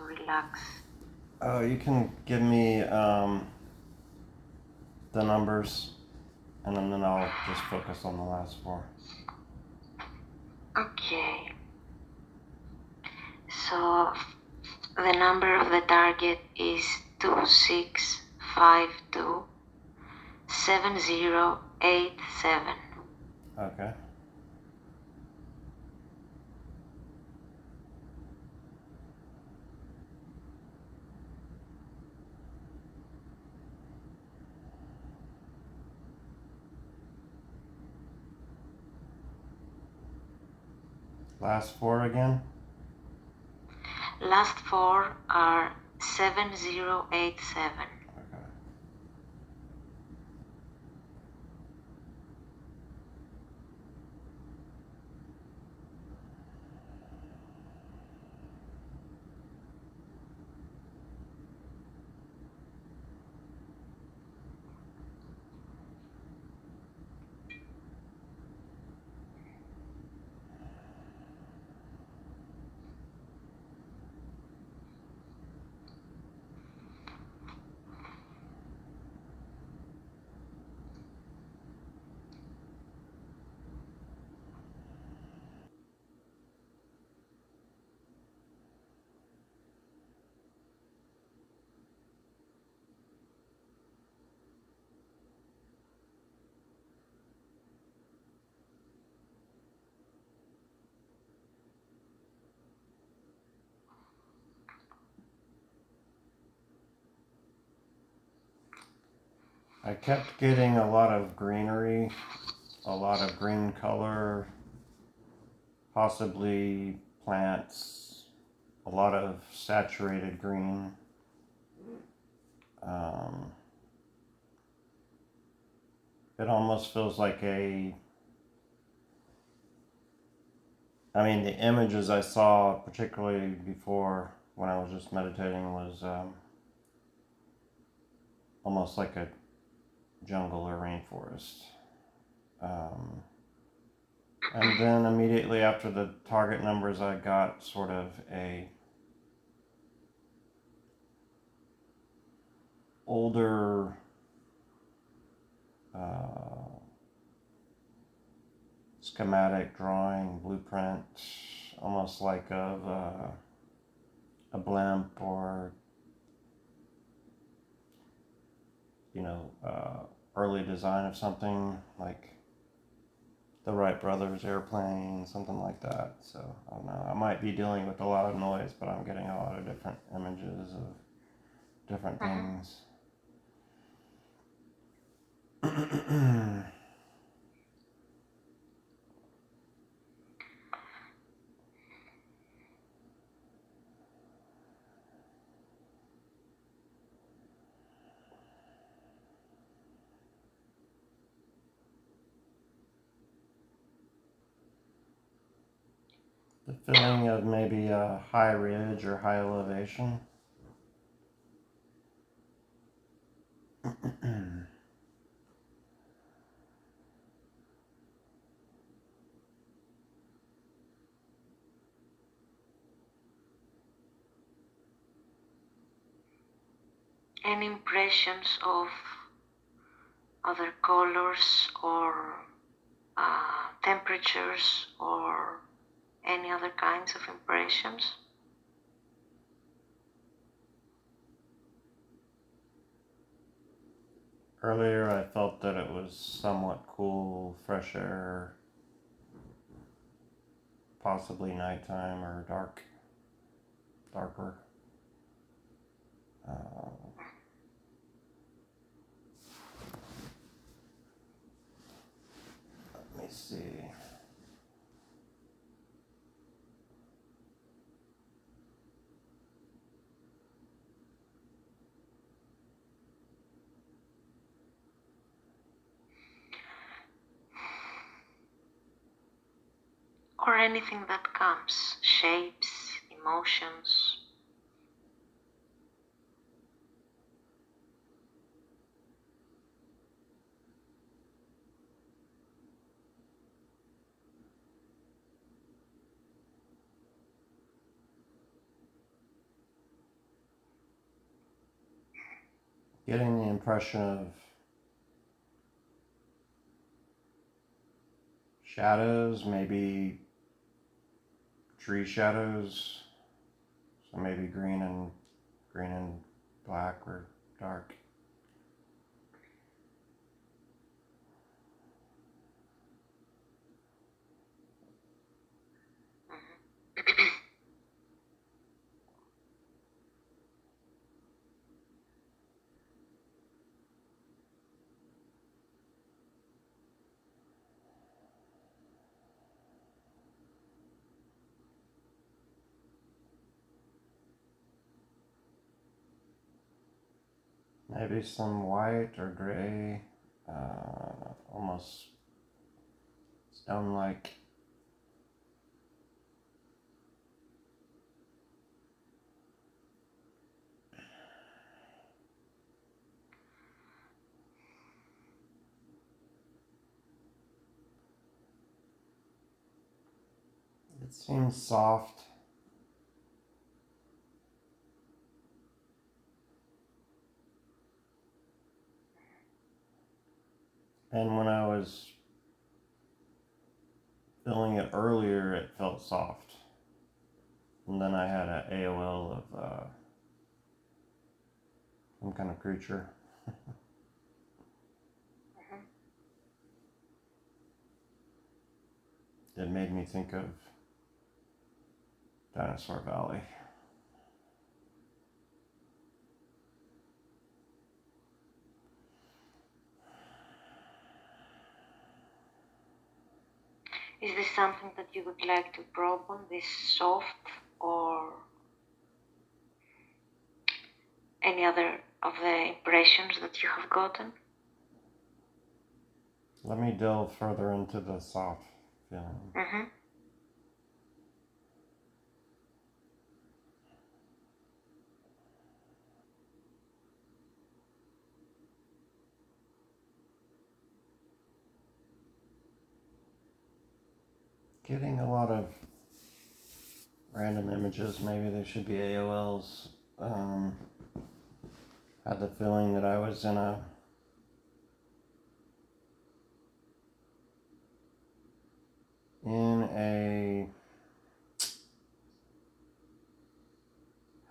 relax. Oh, you can give me the numbers, and then I'll just focus on the last four. Okay. So the number of the target is 26527087. Okay. Last four again? Last four are 7087. Okay. I kept getting a lot of greenery, a lot of green color, possibly plants, a lot of saturated green. Um, it almost feels like the images I saw, particularly before when I was just meditating, was almost like a jungle or rainforest. Um, and then immediately after the target numbers, I got sort of a older schematic drawing blueprint, almost like of a blimp or early design of something like the Wright brothers airplane, something like that. So I don't know. I might be dealing with a lot of noise, but I'm getting a lot of different images of different things. The feeling of maybe a high ridge or high elevation. Any impressions of other colors or temperatures or any other kinds of impressions? Earlier, I felt that it was somewhat cool, fresh air, possibly nighttime or darker. Let me see. Or anything that comes, shapes, emotions. getting the impression of shadows, maybe tree shadows. So maybe green and black or dark. Maybe some white or gray, almost stone-like. It seems soft. And when I was feeling it earlier, it felt soft. And then I had an AOL of some kind of creature. It made me think of Dinosaur Valley. Is this something that you would like to probe on, this soft, or any other of the impressions that you have gotten? Let me delve further into the soft feeling. Mm-hmm. Getting a lot of random images. Maybe they should be AOLs. Had the feeling that I was in a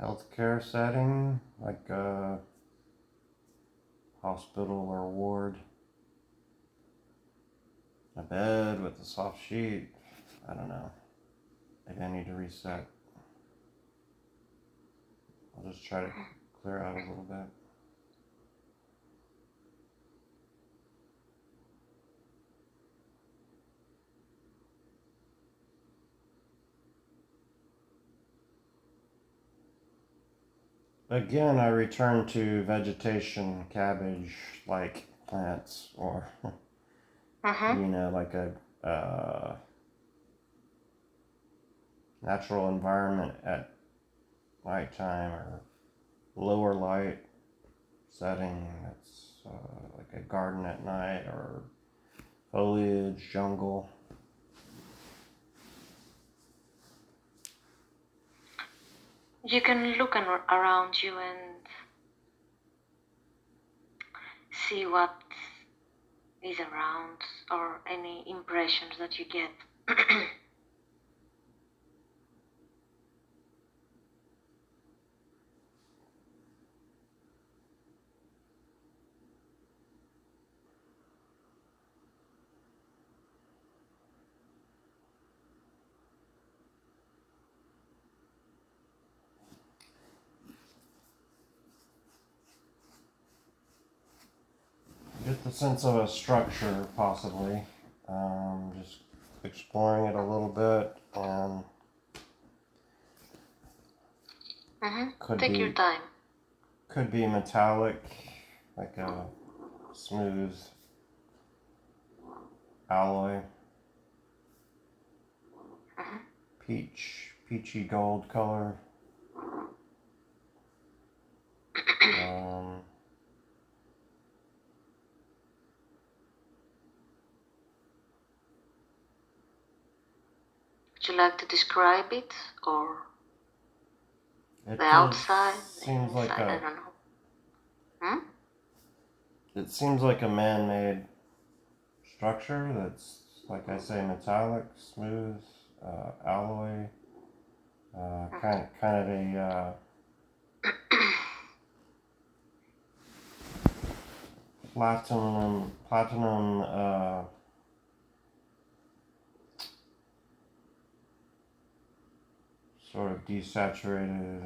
healthcare setting, like a hospital or ward. A bed with a soft sheet. I don't know. Maybe I need to reset. I'll just try to clear out a little bit. Again, I return to vegetation, cabbage-like plants, or like a natural environment at nighttime or lower light setting. That's like a garden at night or foliage, jungle. You can look around you and see what is around or any impressions that you get. Get the sense of a structure, possibly. Just exploring it a little bit, and Take your time. Could be metallic, like a smooth alloy. Peachy gold color. Would you like to describe it, or It the outside, the seems inside? like I don't know. it seems like a man-made structure that's, like I say, metallic, smooth, alloy, kind of a platinum sort of desaturated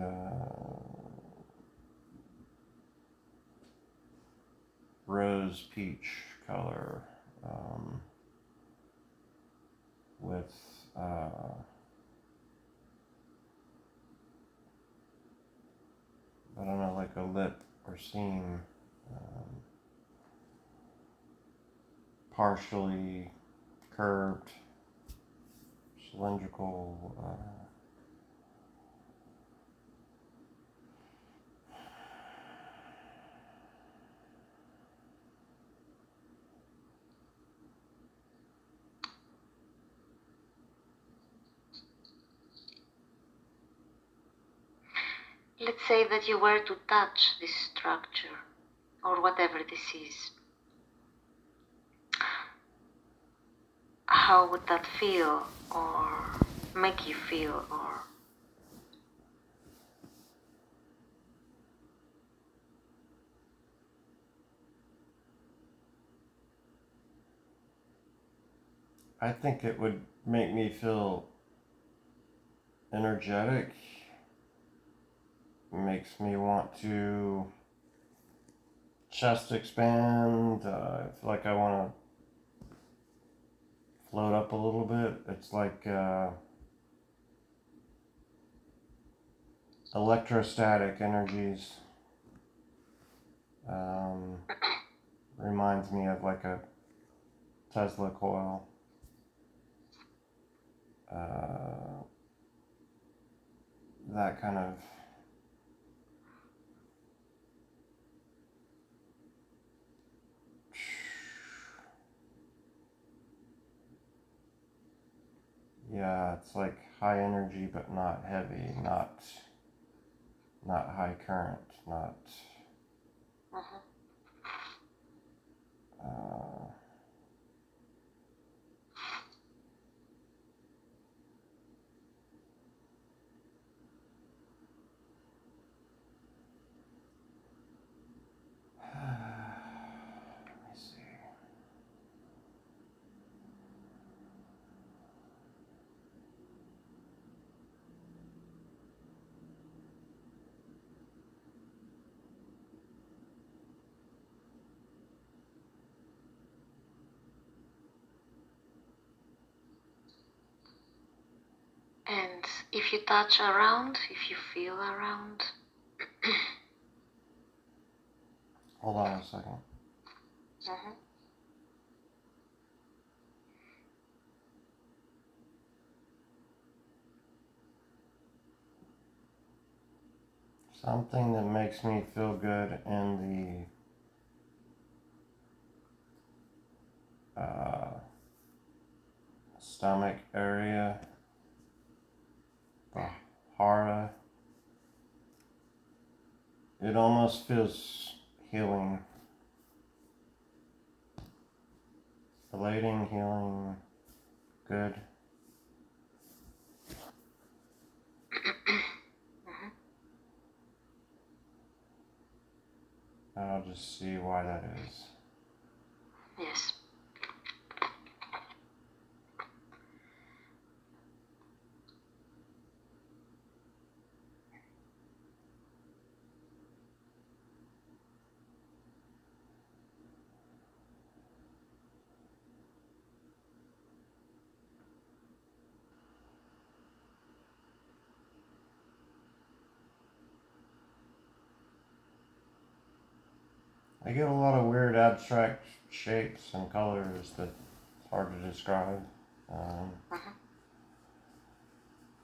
rose peach color, with I don't know, like a lip or seam, partially curved, cylindrical. Let's say that you were to touch this structure, or whatever this is. How would that feel, or make you feel, or... I think it would make me feel energetic. Makes me want to chest expand. I feel like I want to float up a little bit. It's like electrostatic energies. Reminds me of like a Tesla coil. That kind of yeah, it's like high energy but not heavy, not high current, not uh, let me see. And if you touch around, if you feel around... Hold on a second. Something that makes me feel good in the stomach area, the hara. It almost feels healing, relating, healing, good. I'll just see why that is. Yes. I get a lot of weird abstract shapes and colors that it's hard to describe.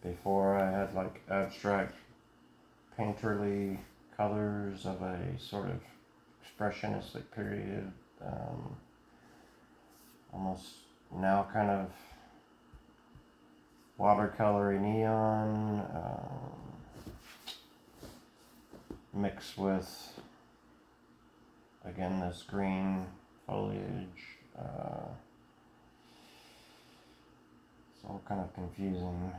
Before I had like abstract painterly colors of a sort of expressionistic period, almost now kind of watercolory neon, mixed with again, this green foliage. It's all kind of confusing.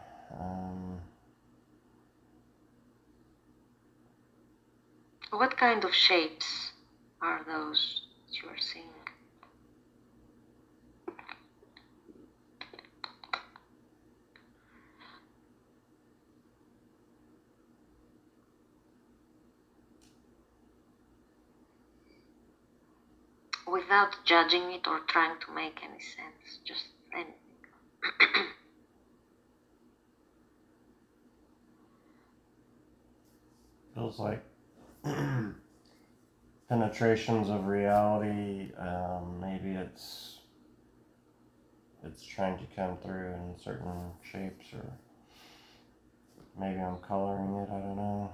What kind of shapes are those that you are seeing? Without judging it or trying to make any sense, just anything. Feels like penetrations of reality. Maybe it's trying to come through in certain shapes, or maybe I'm coloring it. I don't know.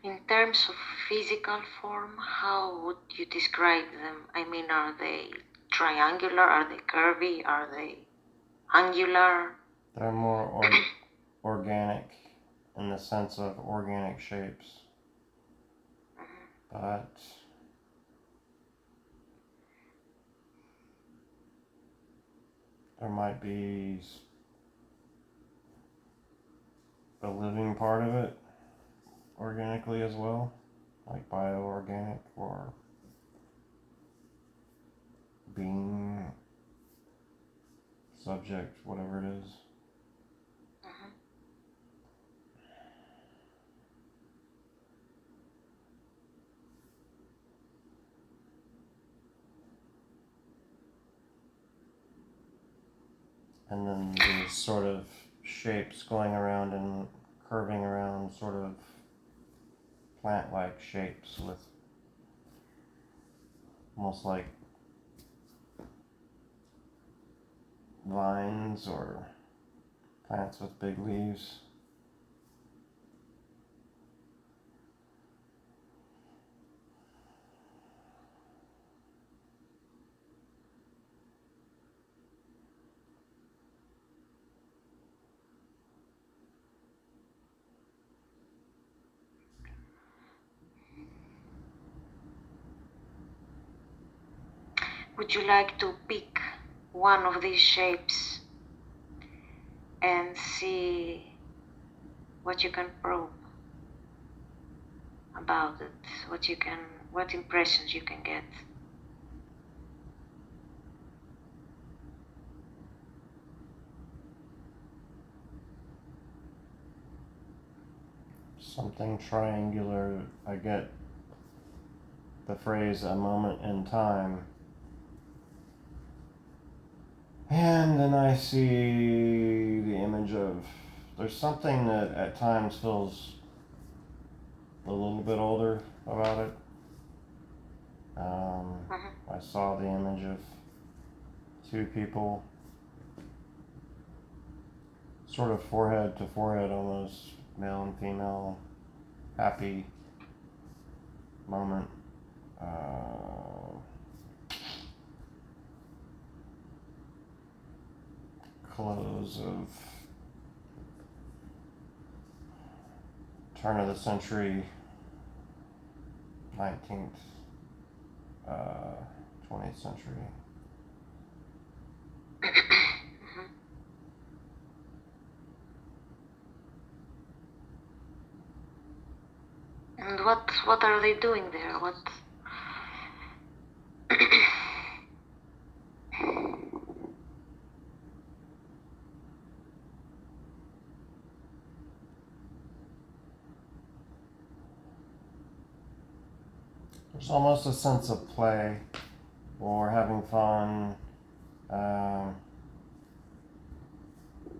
In terms of physical form, how would you describe them? I mean, are they triangular? Are they curvy? Are they angular? They're more organic in the sense of organic shapes, but there might be a living part of it organically as well, like bioorganic or being, subject, whatever it is. And then these sort of shapes going around and curving around, sort of plant-like shapes with almost like vines or plants with big leaves. Would you like to pick one of these shapes and see what you can probe about it? What impressions you can get? Something triangular. I get the phrase "a moment in time," and then I see the image of, there's something that at times feels a little bit older about it. I saw the image of two people, sort of forehead to forehead, almost male and female, happy moment. Close of turn of the century, 19th, 20th century. And what are they doing there? What? There's almost a sense of play or having fun.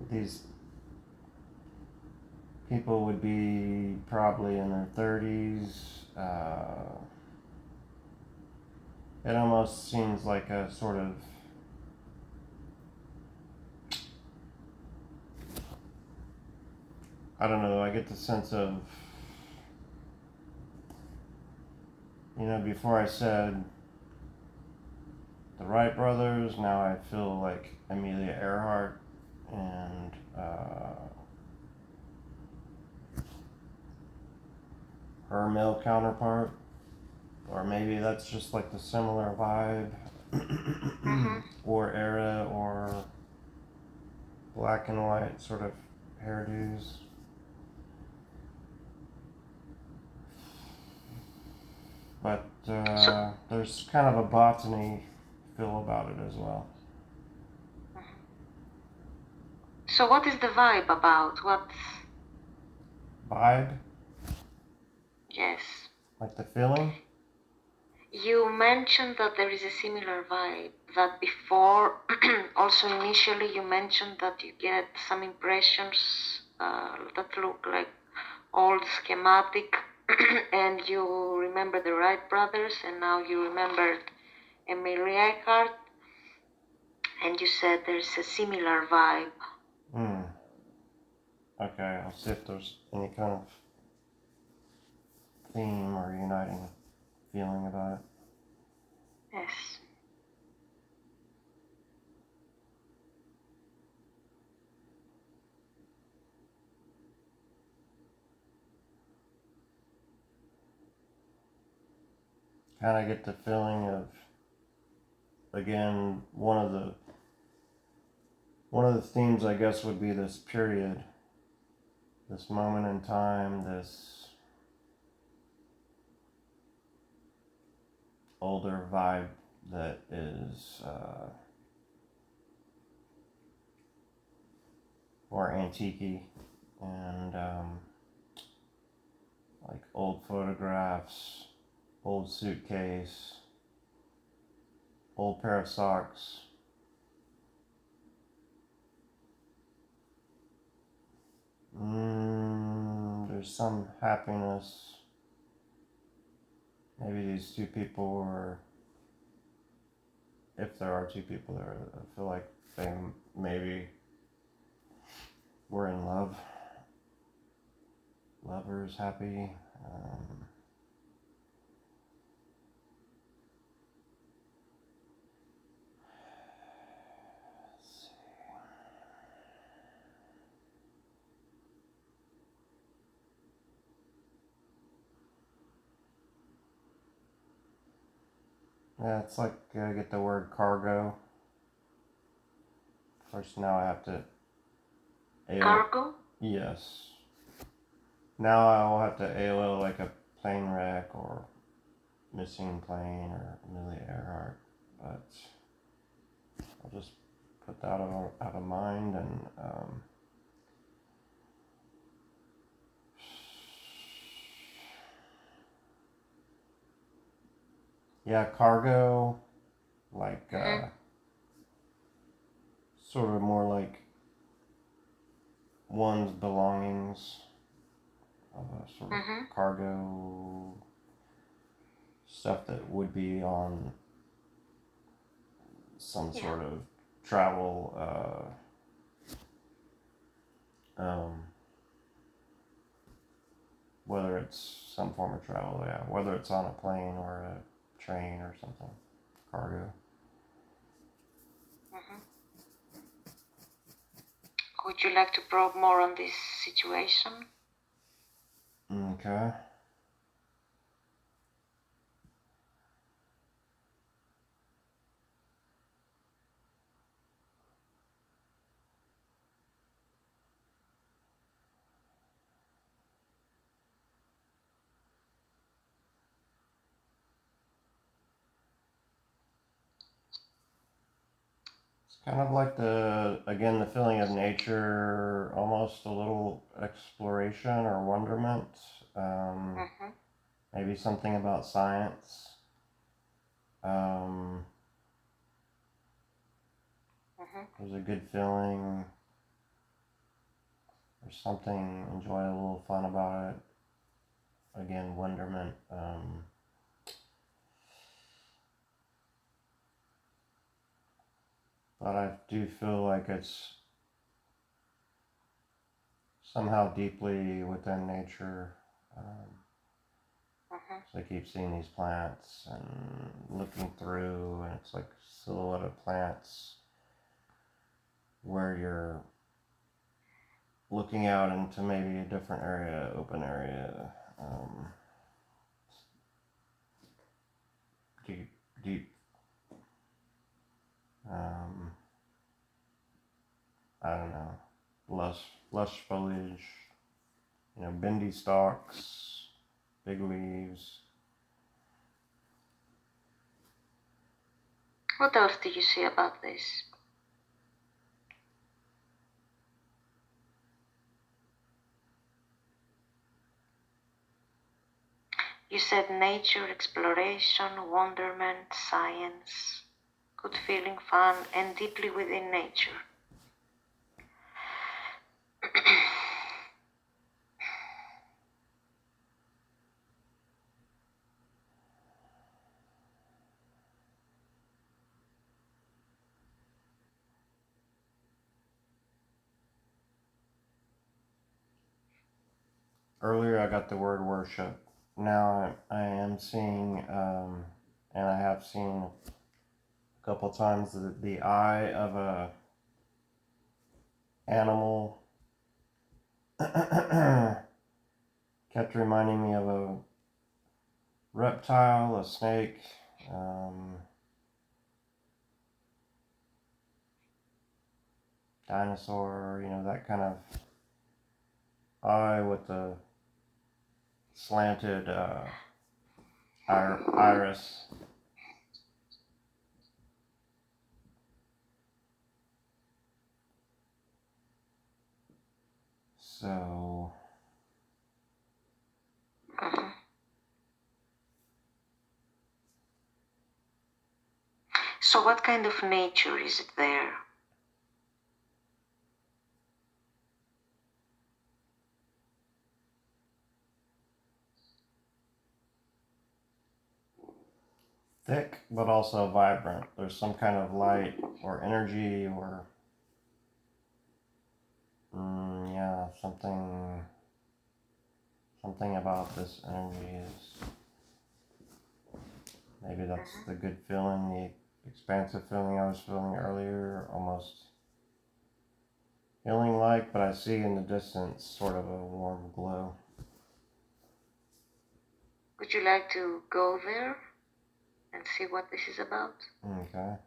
These people would be probably in their 30s. It almost seems like a sort of I don't know, I get the sense of, before I said the Wright brothers. Now I feel like Amelia Earhart and her male counterpart. Or maybe that's just like the similar vibe or era or black and white sort of hairdos. But So, there's kind of a botany feel about it as well. so what is the vibe about? What's Vibe? yes? Like the feeling? You mentioned that there is a similar vibe. That before, also initially, you mentioned that you get some impressions that look like old schematic, and you remember the Wright brothers, and now you remembered Emily Eckhart, and you said there's a similar vibe. Hmm. Okay, I'll see if there's any kind of theme or uniting feeling about it. Yes. Kind of get the feeling of, again, one of the themes I guess would be this period, this moment in time, this older vibe that is more antique and like old photographs, old suitcase, old pair of socks. There's some happiness. Maybe these two people were, if there are two people there, I feel like they maybe were in love, lovers, happy. Yeah, it's like I get the word cargo. First, now I have to. Cargo? Yes. Now I will have to AOL like a plane wreck or missing plane or Amelia Earhart, but I'll just put that out of mind and yeah, cargo, like sort of more like one's belongings, sort of cargo stuff that would be on some sort of travel, whether it's some form of travel, yeah, whether it's on a plane or a train or something, cargo. Would you like to probe more on this situation? Okay. Kind of like the feeling of nature, almost a little exploration or wonderment. Maybe something about science. Um, there's a good feeling. There's something enjoyable, fun about it. Again, wonderment. But I do feel like it's somehow deeply within nature. So I keep seeing these plants and looking through, and it's like silhouette of plants where you're looking out into maybe a different area, open area, deep, deep. Um, I don't know, lush foliage, bendy stalks, big leaves. What else do you see about this? You said nature, exploration, wonderment, science, good feeling, fun, and deeply within nature. Earlier I got the word worship. Now I am seeing, and I have seen a couple times the eye of a animal kept reminding me of a reptile, a snake, dinosaur, that kind of eye with the slanted iris. So, Mhm. So, what kind of nature is it there? thick but also vibrant. There's some kind of light or energy or yeah, something about this energy is maybe that's Mhm. the good feeling, the expansive feeling I was feeling earlier, almost feeling like, but I see in the distance sort of a warm glow. Would you like to go there and see what this is about? Okay.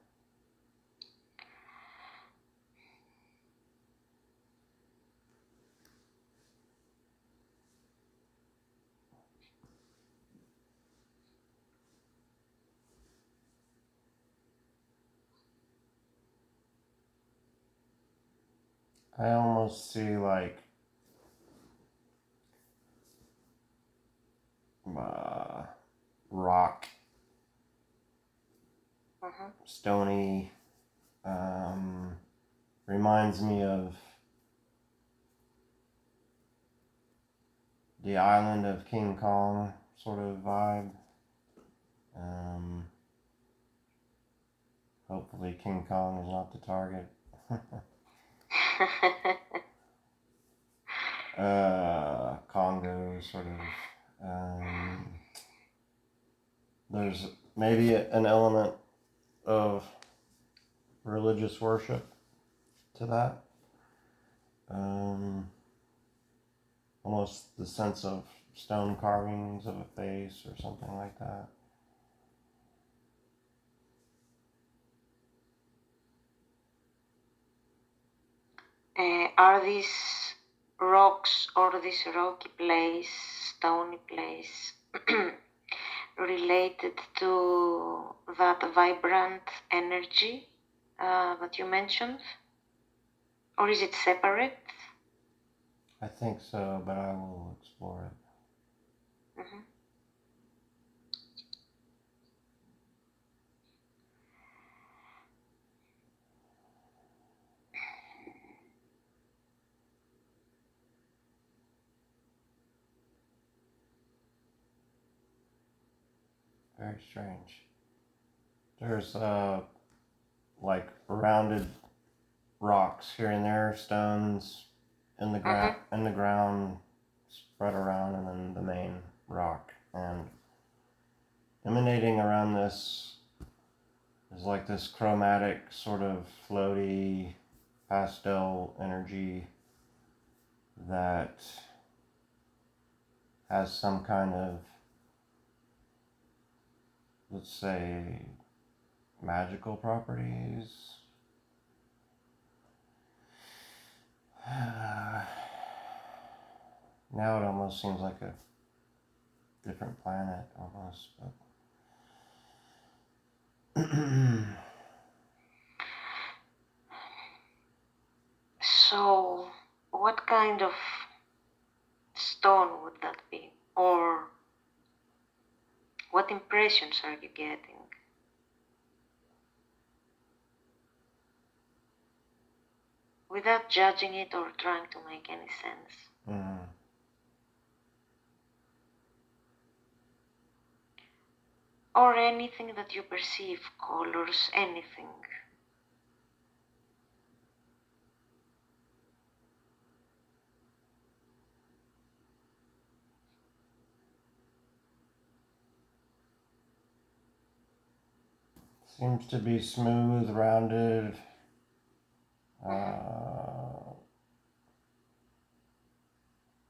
I almost see like uh, rock, Mhm. stony, um, reminds me of the island of King Kong sort of vibe. Um, Hopefully King Kong is not the target. Congo sort of. There's maybe an element of religious worship to that. Um, Almost the sense of stone carvings of a face or something like that. Are these rocks or this rocky place, stony place, related to that vibrant energy that you mentioned? Or is it separate? I think so, but I will explore it. Mhm. Very strange. There's like rounded rocks here and there, stones Mhm. in the ground spread around, and then the main rock. And emanating around this is like this chromatic, sort of floaty pastel energy that has some kind of, let's say, magical properties. Now it almost seems like a different planet, almost. But So, what kind of stone would that be? Or what impressions are you getting? Without judging it or trying to make any sense. Or anything that you perceive, colors, anything. Seems to be smooth, rounded,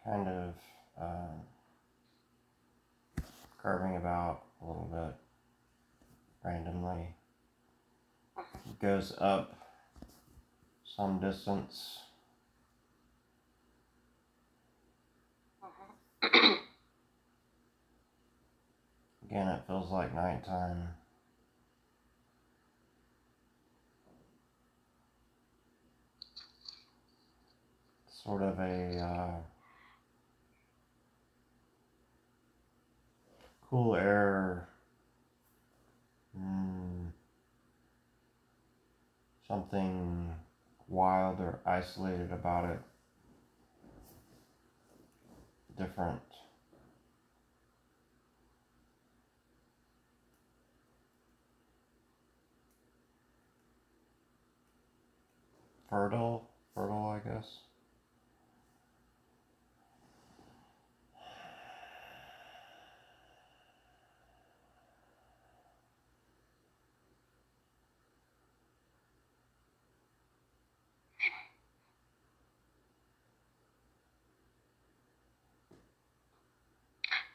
kind of curving about a little bit randomly. It goes up some distance. Again, it feels like nighttime. Sort of a cool air, something wild or isolated about it, different. Fertile, I guess.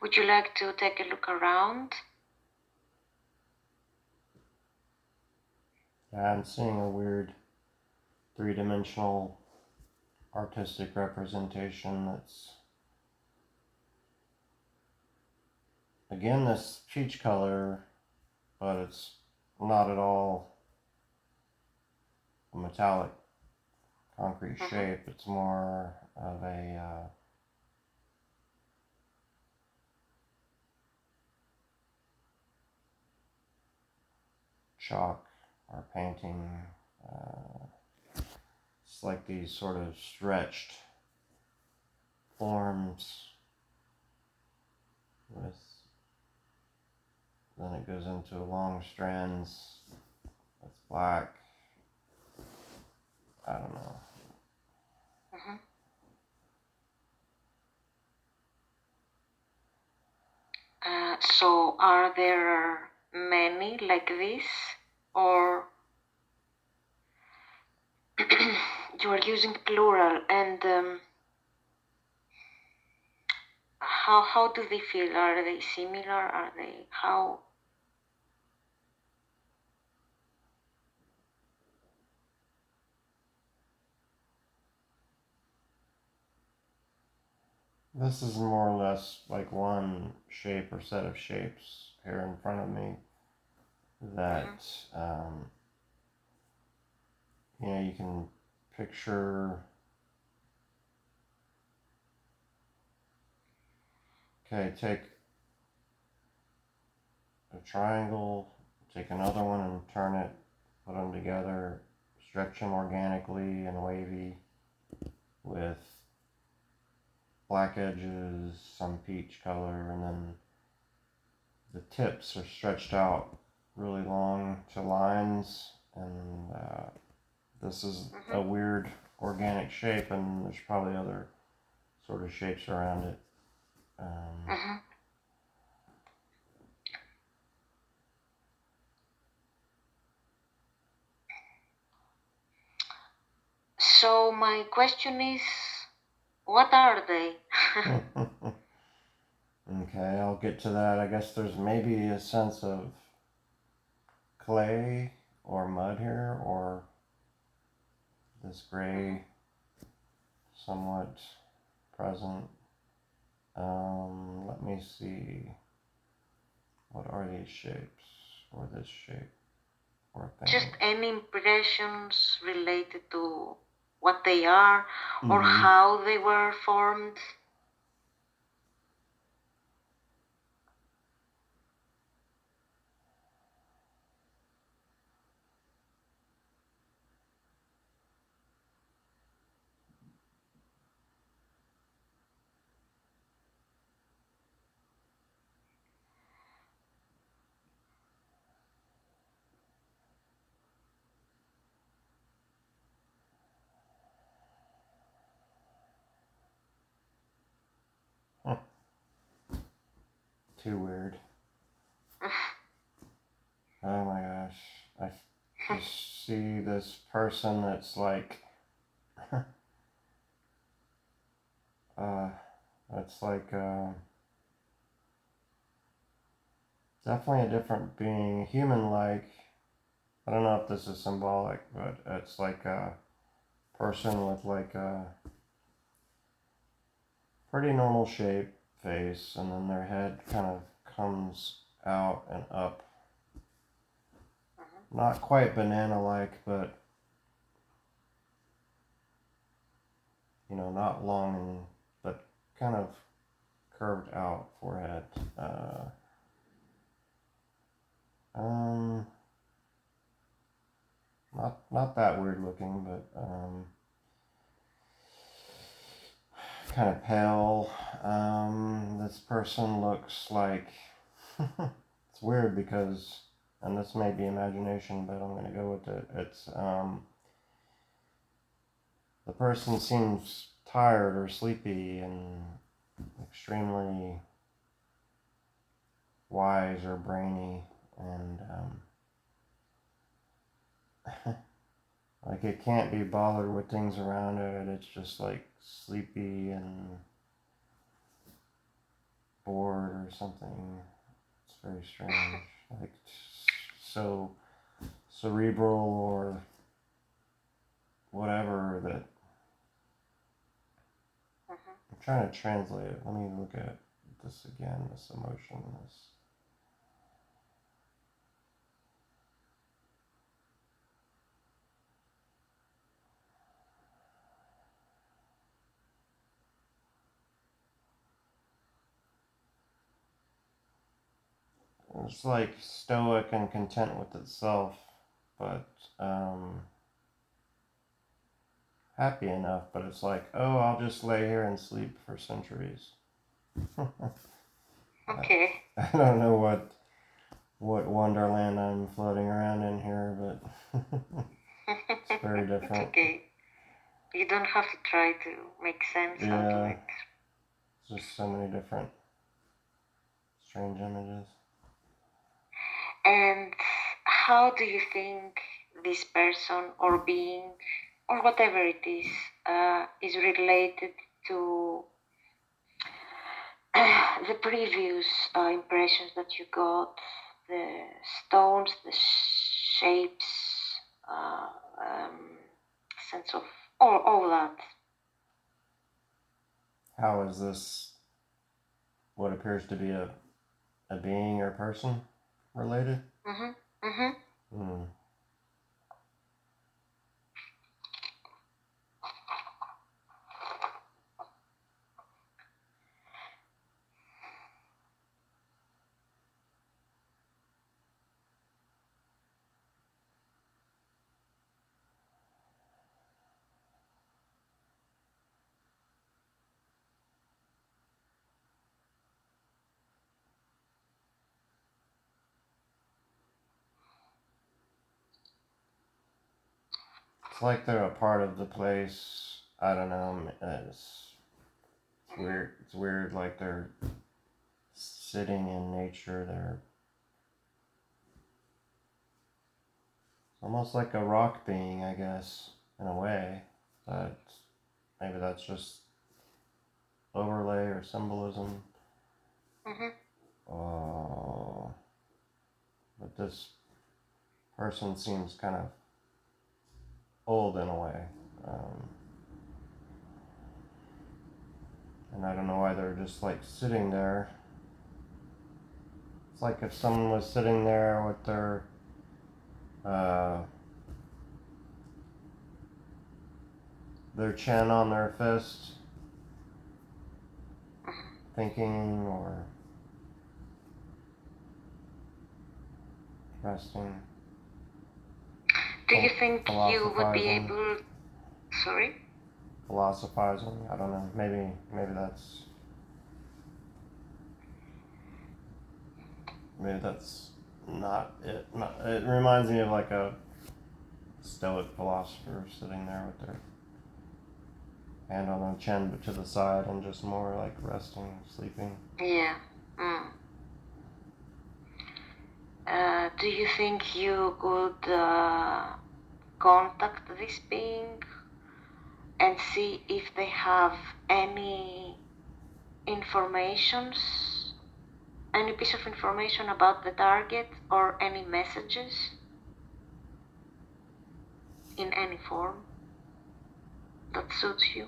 Would you like to take a look around? Yeah, I'm seeing a weird three-dimensional artistic representation that's, again, this peach color, but it's not at all a metallic concrete shape. It's more of a chalk or painting. It's like these sort of stretched forms with, then it goes into long strands that's black. I don't know. So are there many like this, or you are using plural, and how do they feel? Are they similar? Are they how? This is more or less like one shape or set of shapes here in front of me that you can picture. Okay, take a triangle, take another one and turn it, put them together, stretch them organically and wavy with black edges, some peach color, and then the tips are stretched out really long to lines, and this is a weird organic shape, and there's probably other sort of shapes around it. So my question is, what are they? Okay, I'll get to that. I guess there's maybe a sense of clay or mud here, or this gray somewhat present. Let me see. What are these shapes? Or this shape? Or Just thing? any impressions related to what they are or Mm-hmm. how they were formed. Huh. Too weird. Oh my gosh. I just see this person that's like, uh, it's like, definitely a different being, human-like. I don't know if this is symbolic, but it's like a person with like a pretty normal shape face, and then their head kind of comes out and up. Not quite banana-like, but not long and but kind of curved out forehead. Um, not that weird looking, but kind of pale. This person looks like it's weird because, and this may be imagination, but I'm gonna go with it. It's the person seems tired or sleepy and extremely wise or brainy, and like it can't be bothered with things around it. It's just like sleepy and bored or something. It's very strange. Like so cerebral or whatever that I'm trying to translate it. Let me look at this again, this emotion, this. It's like stoic and content with itself, but happy enough. But it's like, oh, I'll just lay here and sleep for centuries. Okay. I don't know what wonderland I'm floating around in here, but it's very It's different. okay. You don't have to try to make sense out of Yeah, it. it's just so many different strange images. And how do you think this person or being or whatever it is related to the previous impressions that you got, the stones, the shapes, uh, um, sense of all that? How is this what appears to be a being or person related? Mm-hmm. Mm-hmm. Hmm. It's like they're a part of the place. I don't know. It's weird. It's weird. Like they're sitting in nature. They're almost like a rock being, I guess, in a way. That maybe that's just overlay or symbolism. Mhm. Uh, but this person seems kind of old in a way. Um, and I don't know why they're just like sitting there. It's like if someone was sitting there with uh, their chin on their fist, Mhm. thinking or resting, Do you think you would be philosophizing. able? Sorry. Philosophizing. I don't know. Maybe that's not it. It reminds me of like a stoic philosopher sitting there with their hand on their chin but to the side and just more like resting, sleeping. Yeah. Mm. Do you think you could contact this being and see if they have any informations, any piece of information about the target or any messages in any form that suits you?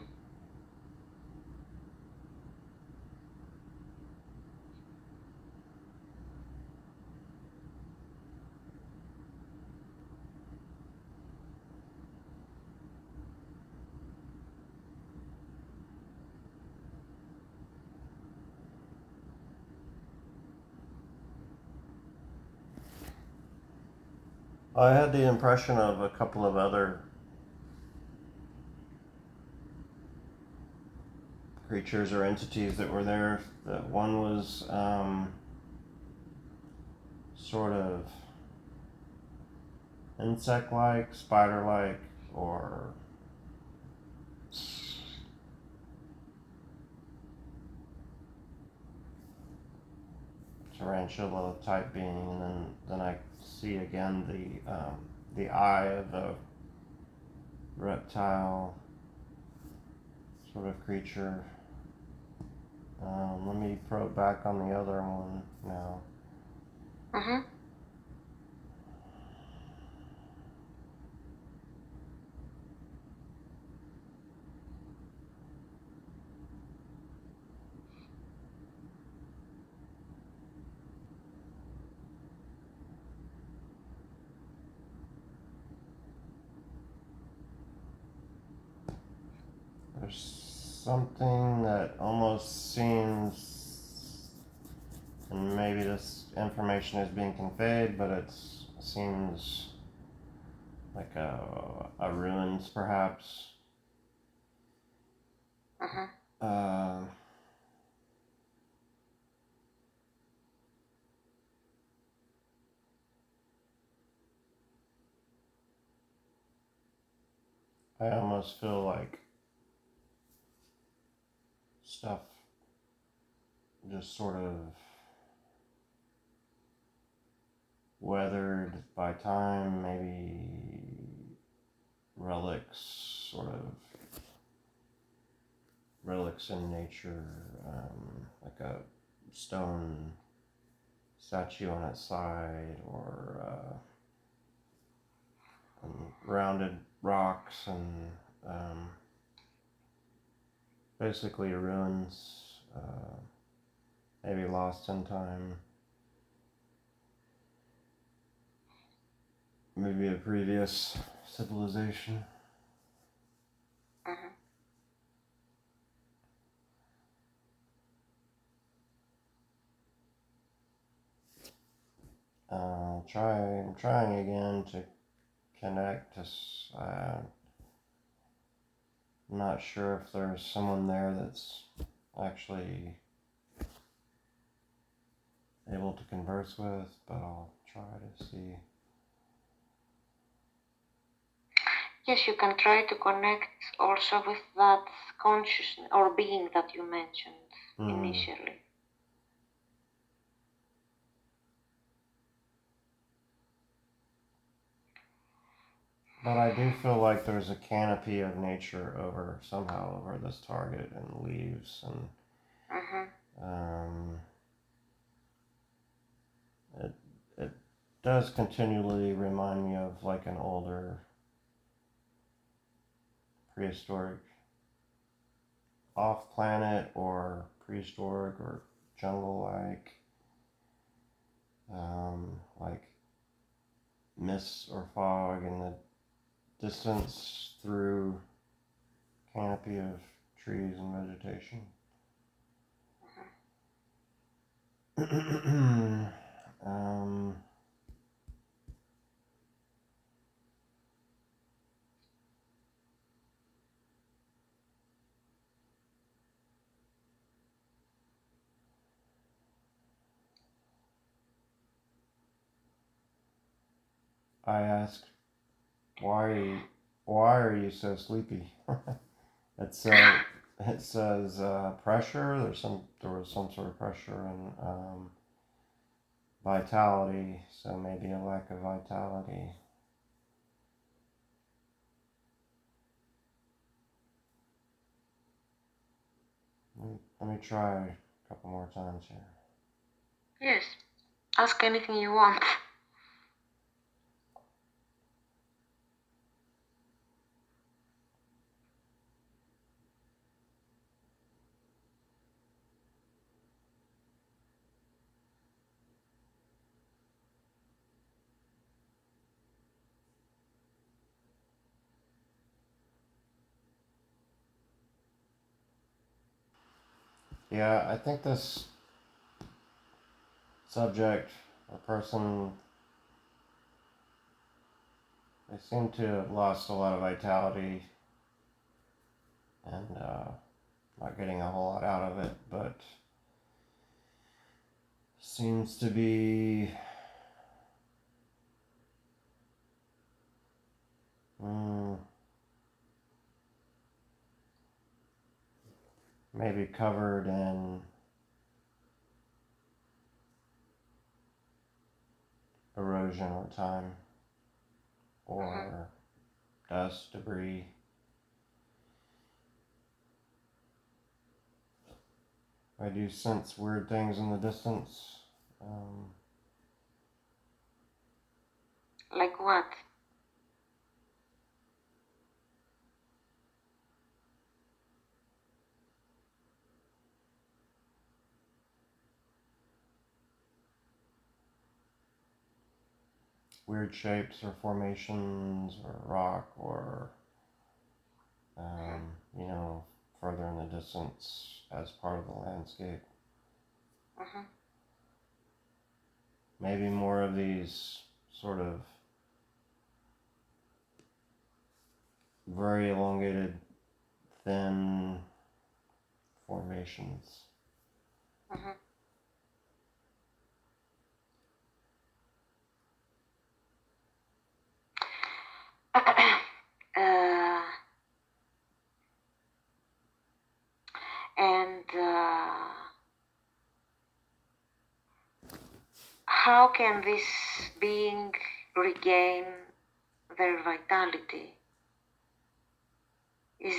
I had the impression of a couple of other creatures or entities that were there. That one was sort of insect-like, spider-like, or tarantula type being, and then I see again the eye of the reptile sort of creature. Let me probe back on the other one now. Mm-hmm. There's something that almost seems, and maybe this information is being conveyed, but it seems like a ruins perhaps. Mm-hmm. Uh, I almost feel like stuff just sort of weathered by time, maybe sort of relics in nature, like a stone statue on its side, or rounded rocks, and basically ruins, maybe lost in time, maybe a previous civilization. Mm-hmm. I'm trying again to connect. I'm not sure if there's someone there that's actually able to converse with, but I'll try to see. Yes, you can try to connect also with that consciousness or being that you mentioned Hmm. initially. But I do feel like there's a canopy of nature somehow over this target and leaves and Mhm. um, it it does continually remind me of like an older prehistoric off planet or prehistoric or jungle like mist or fog in the distance through canopy of trees and vegetation. um, I asked, why are you so sleepy? it says it says pressure. There was some sort of pressure and vitality, so maybe a lack of vitality. Let me try a couple more times here. Yes. Ask anything you want. Yeah, I think this subject or person, they seem to have lost a lot of vitality and not getting a whole lot out of it, but seems to be mm, maybe covered in erosion or time Mhm. or dust, debris. I do sense weird things in the distance. Um, Like what? weird shapes or formations or rock or, Mhm. you know, further in the distance as part of the landscape. Mhm. Maybe more of these sort of very elongated, thin formations. Mhm. uh, and how can this being regain their vitality? Is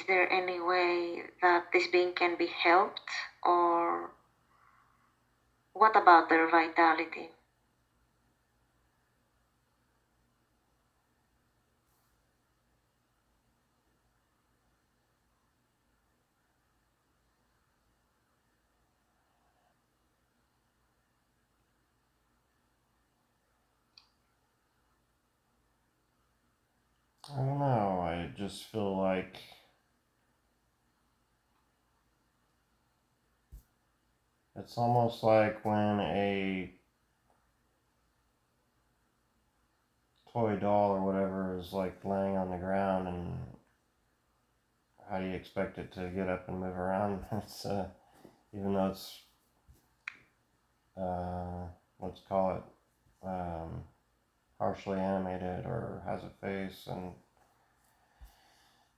there any way that this being can be helped, or what about their vitality? I don't know. I just feel like it's almost like when a toy doll or whatever is like laying on the ground and how do you expect it to get up and move around? It's even though it's uh, let's call it partially animated or has a face and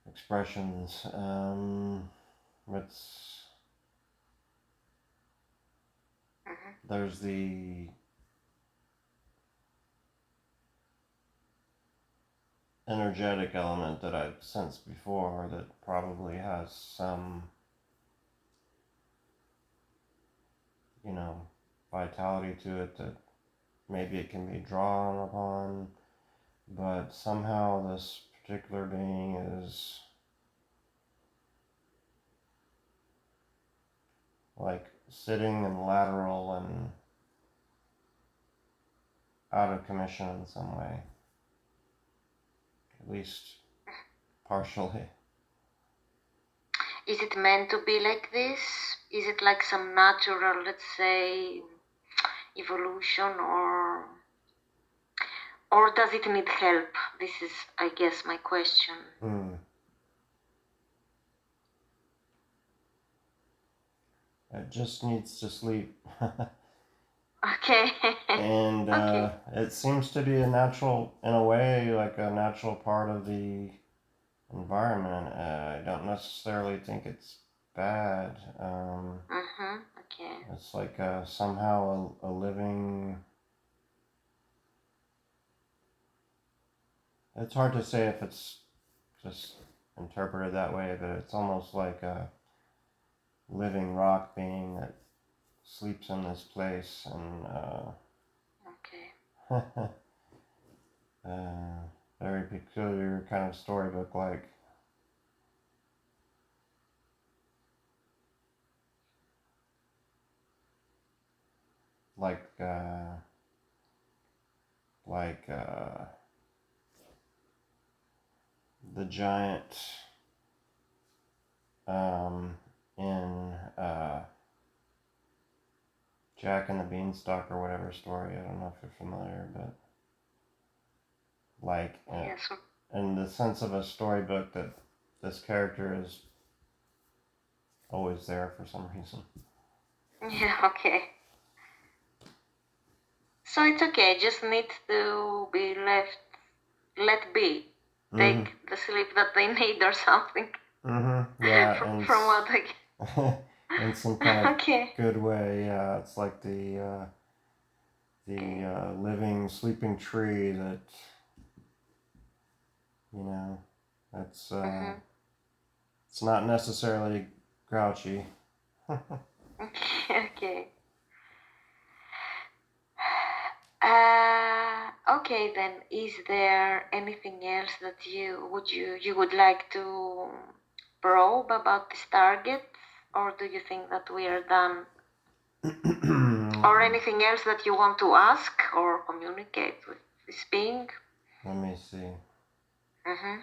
expressions. It's Mhm. there's the energetic element that I've sensed before that probably has some, you know, vitality to it that maybe it can be drawn upon, but somehow this particular being is like sitting in lateral and out of commission in some way, at least partially. Is it meant to be like this? Is it like some natural, let's say, evolution, or does it need help? This is, I guess, my question. It just needs to sleep. Okay. And Okay. it seems to be a natural, in a way, like a natural part of the environment. I don't necessarily think it's bad. Okay. It's like somehow a living. It's hard to say if it's just interpreted that way, but it's almost like a living rock being that sleeps in this place, and Okay. very peculiar kind of storybook like like the giant in Jack and the Beanstalk or whatever story. I don't know if you're familiar, but like Yes. in the sense of a storybook that this character is always there for some reason. Yeah. Okay. So it's okay. Just needs to be let be. Mm-hmm. Take the sleep that they need or something. Mm-hmm. Yeah, From what I. in some kind of Okay. good way. Yeah, it's like the Okay. living sleeping tree that, you know, that's it's not necessarily grouchy. Okay. Okay then. Is there anything else that you would like to probe about this target, or do you think that we are done? Or anything else that you want to ask or communicate with this being? Let me see. Mm-hmm.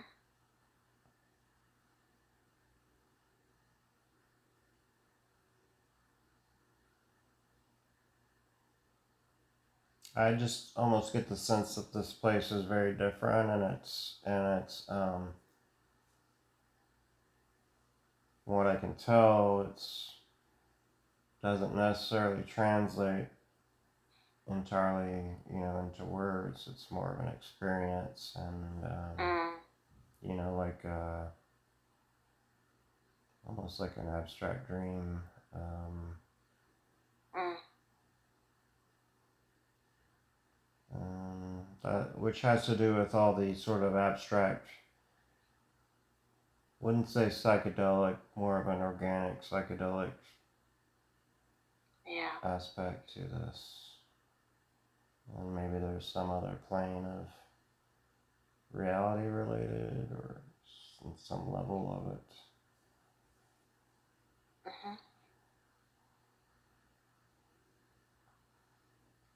I just almost get the sense that this place is very different, and it's what I can tell, it's doesn't necessarily translate entirely, into words. It's more of an experience, and like almost like an abstract dream, Mm. which has to do with all the sort of abstract. Wouldn't say psychedelic, more of an organic psychedelic Yeah. aspect to this. And maybe there's some other plane of reality related or some level of it. Mm-hmm.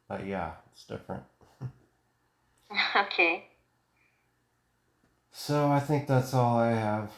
But yeah, it's different. Okay. So I think that's all I have.